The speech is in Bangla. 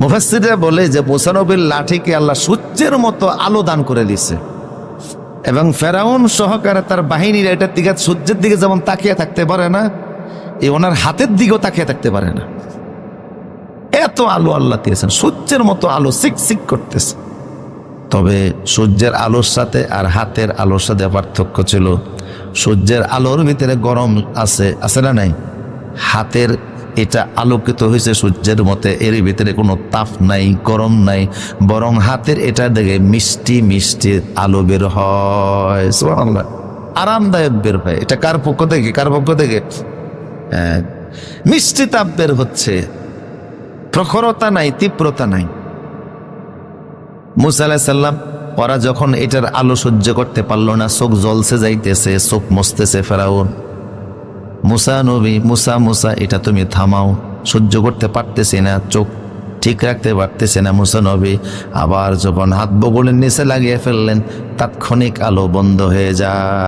মুফাসসিররা বলে যে মূসা নবীর লাঠিকে আল্লাহ সূর্যের মতো আলো দান করে দিছে, এবং ফেরাউন সহকারে তার বাহিনীর এটার দিকে সূর্যের দিকে যেমন তাকিয়ে থাকতে পারে না, এই ওনার হাতের দিকেও তাকিয়ে থাকতে পারে না, এত আলো আল্লাহ দিয়েছেন, সূর্যের মতো আলো সিকসিক করতেছে। তবে সূর্যের আলোর সাথে আর হাতের আলোর সাথে পার্থক্য ছিল, সূর্যের আলোর ভিতরে গরম আছে না নাই, হাতের এটা আলোকিত হয়েছে সূর্যের মতে, এর ভিতরে কোনো তাপ নাই, গরম নাই, বরং হাতের এটা দেখে মিষ্টি মিষ্টি আলো বের হয়, সুবহানাল্লাহ, আরামদায়ক বের হয়। এটা কার পক্ষ থেকে? কার পক্ষ থেকে? মিষ্টি তাপ বের হচ্ছে, প্রখরতা নাই, তীব্রতা নাই। মূসা আলাইহিস সালাম ওরা যখন এটার আলো সহ্য করতে পারলো না, চোখ জ্বলছে যাইতেছে, চোখ মুছতেছে ফেরাউন, মুসা নবী, মুসা এটা তুমি থামাও, সহ্য করতে পারতেছি না, চোখ ঠিক রাখতে পারতেছে না মুসা নবী। আবার যখন হাত বগলের নিচে লাগিয়ে ফেললেন, তাৎক্ষণিক আলো বন্ধ হয়ে যায়।